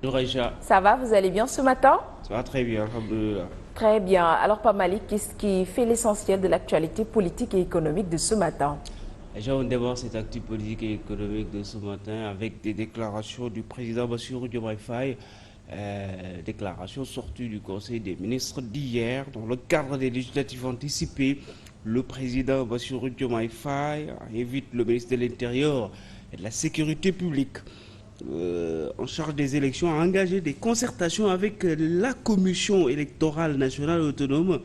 Bonjour Aïcha, Ça va, vous allez bien ce matin? ça va très bien, alhamdoulilah. Très bien. Alors, pas Malik, qu'est-ce qui fait l'essentiel de l'actualité politique et économique de ce matin? Aïcha, on démarre cette actu politique et économique de ce matin avec des déclarations du président Bassirou Diomaye Faye, déclarations sorties du Conseil des ministres d'hier dans le cadre des législatives anticipées. Le président Bassirou Diomaye Faye invite le ministre de l'Intérieur et de la Sécurité publique en charge des élections a engagé des concertations avec la Commission électorale nationale autonome,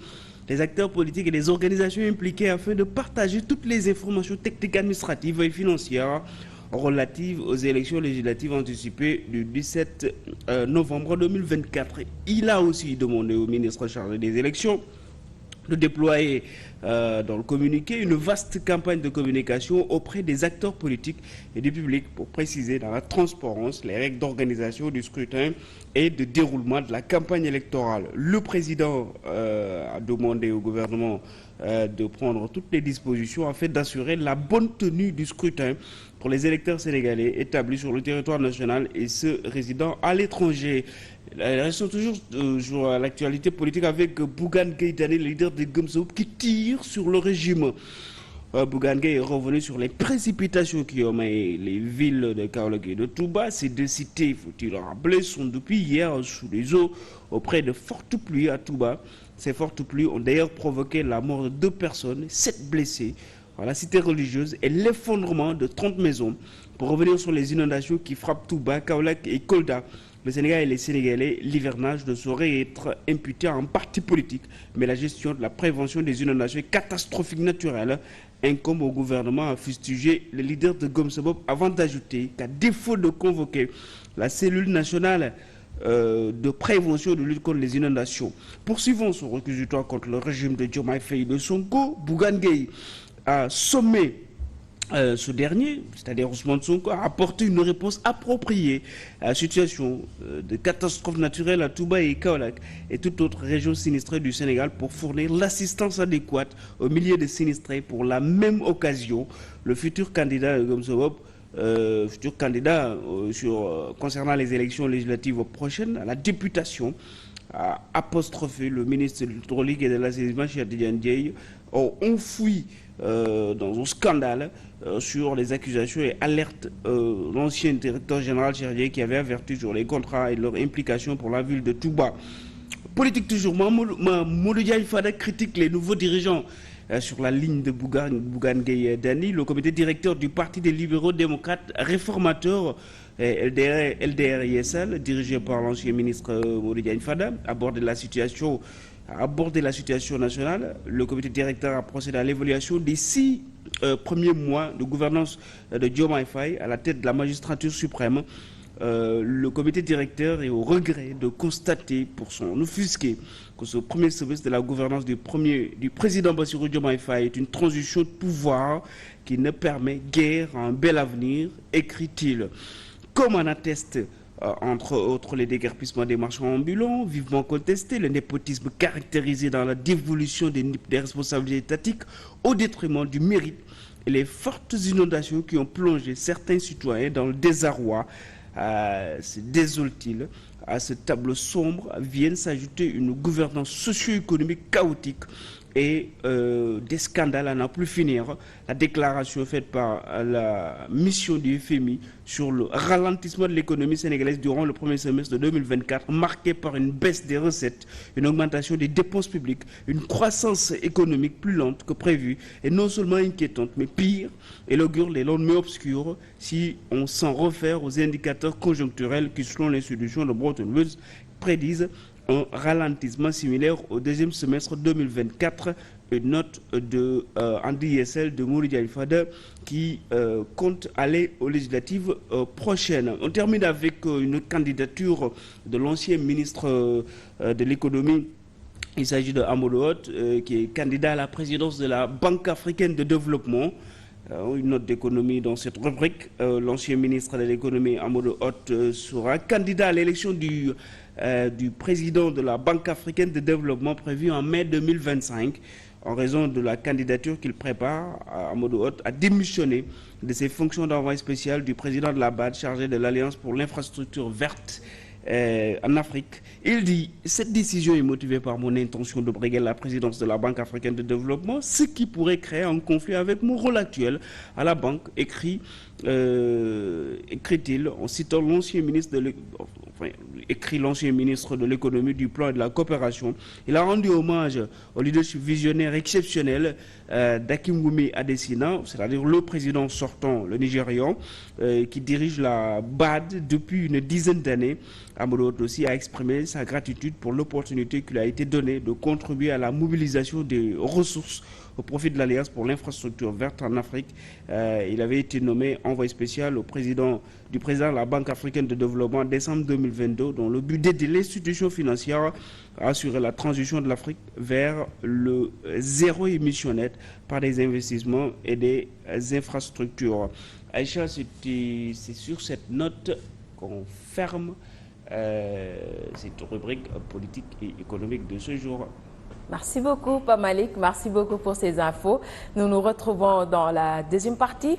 les acteurs politiques et les organisations impliquées afin de partager toutes les informations techniques, administratives et financières relatives aux élections législatives anticipées du 17 novembre 2024. Il a aussi demandé au ministre chargé des élections de déployer dans le communiqué une vaste campagne de communication auprès des acteurs politiques et du public pour préciser dans la transparence les règles d'organisation du scrutin et de déroulement de la campagne électorale. Le président a demandé au gouvernement de prendre toutes les dispositions afin d'assurer la bonne tenue du scrutin pour les électeurs sénégalais établis sur le territoire national et ceux résidant à l'étranger. Restons toujours sur l'actualité politique avec Bougane Gueye Dany, le leader des Gumzo, qui tire sur le régime. Bougane Gueye est revenu sur les précipitations qui ont mis les villes de Kaolack et de Touba. Ces deux cités, faut-il le rappeler, sont depuis hier sous les eaux auprès de fortes pluies à Touba. Ces fortes pluies ont d'ailleurs provoqué la mort de 2 personnes, 7 blessés dans la cité religieuse et l'effondrement de 30 maisons. Pour revenir sur les inondations qui frappent Touba, Kaolack et Kolda, le Sénégal et les Sénégalais, l'hivernage ne saurait être imputé à un parti politique, mais la gestion de la prévention des inondations catastrophiques naturelles incombe au gouvernement, a fustigé le leader de Gomsebob avant d'ajouter qu'à défaut de convoquer la cellule nationale de prévention de lutte contre les inondations, poursuivant son réquisitoire contre le régime de Diomaye Faye de Sonko, Bougane Gueye a sommé ce dernier, c'est-à-dire Ousmane Sonko, a apporté une réponse appropriée à la situation de catastrophe naturelle à Touba et Kaolack et toute autre région sinistrée du Sénégal pour fournir l'assistance adéquate aux milliers de sinistrés. Pour la même occasion, le futur candidat Gomsobop, concernant les élections législatives prochaines à la députation, a apostrophé le ministre de l'Hydraulique et de l'assainissement, Cheikh Tidiane Dièye, ont enfoui dans un scandale sur les accusations et alerte l'ancien directeur général Cheikh qui avait averti sur les contrats et leur implication pour la ville de Touba. Politique toujours, Mamadou Diagne Fada critique les nouveaux dirigeants sur la ligne de Bougane Gueye Dany. Le comité directeur du Parti des libéraux démocrates réformateurs LDR-ISL, dirigé par l'ancien ministre Mamadou Diagne Fada, aborde la situation nationale. Le comité directeur a procédé à l'évaluation des 6 premiers mois de gouvernance de Diomaye Faye à la tête de la magistrature suprême. Le comité directeur est au regret de constater, pour son offusqué, que ce premier semestre de la gouvernance du président Bassirou Diomaye Faye est une transition de pouvoir qui ne permet guère un bel avenir, écrit-il. Comme en atteste entre autres les déguerpissements des marchands ambulants, vivement contestés, le népotisme caractérisé dans la dévolution des responsabilités étatiques au détriment du mérite et les fortes inondations qui ont plongé certains citoyens dans le désarroi. Se désole-t-il, à ce tableau sombre viennent s'ajouter une gouvernance socio-économique chaotique et des scandales à n'en plus finir. La déclaration faite par la mission du FMI sur le ralentissement de l'économie sénégalaise durant le premier semestre de 2024, marqué par une baisse des recettes, une augmentation des dépenses publiques, une croissance économique plus lente que prévu, et non seulement inquiétante, mais pire, elle augure les lendemains obscurs si on s'en réfère aux indicateurs conjoncturels qui, selon l'institution de Bretton Woods, prédisent un ralentissement similaire au deuxième semestre 2024, une note de Andy Yessel de Mamadou Diagne Fada qui compte aller aux législatives prochaines. On termine avec une candidature de l'ancien ministre de l'économie. Il s'agit de Amadou Hott, qui est candidat à la présidence de la Banque africaine de développement. Une note d'économie dans cette rubrique. L'ancien ministre de l'économie, Amadou Hott, sera candidat à l'élection du président de la Banque africaine de développement prévue en mai 2025. En raison de la candidature qu'il prépare, Amadou Hott a démissionné de ses fonctions d'envoyé spécial du président de la BAD chargé de l'Alliance pour l'infrastructure verte en Afrique. Il dit « Cette décision est motivée par mon intention de briguer la présidence de la Banque africaine de développement, ce qui pourrait créer un conflit avec mon rôle actuel à la banque », écrit-il en citant l'ancien ministre de l'économie, du plan et de la coopération. Il a rendu hommage au leadership visionnaire exceptionnel d'Akinwumi Adesina, c'est-à-dire le président sortant, le Nigérian, qui dirige la BAD depuis une dizaine d'années. Amadou aussi a exprimé sa gratitude pour l'opportunité qui lui a été donnée de contribuer à la mobilisation des ressources au profit de l'Alliance pour l'infrastructure verte en Afrique. Il avait été nommé envoyé spécial du président de la Banque africaine de développement en décembre 2022, dont le but d'aider l'institution financière à assurer la transition de l'Afrique vers le zéro émission net par des investissements et des infrastructures. Aïcha, c'est sur cette note qu'on ferme cette rubrique politique et économique de ce jour. Merci beaucoup, Pape Malick. Merci beaucoup pour ces infos. Nous nous retrouvons dans la deuxième partie.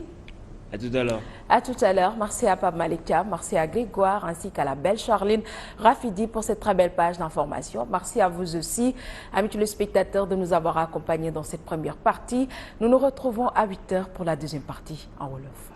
À tout à l'heure. À tout à l'heure. Merci à Pape Malick, merci à Grégoire ainsi qu'à la belle Charline Rafidi pour cette très belle page d'information. Merci à vous aussi, amis téléspectateurs, de nous avoir accompagnés dans cette première partie. Nous nous retrouvons à 8h pour la deuxième partie en Wolof.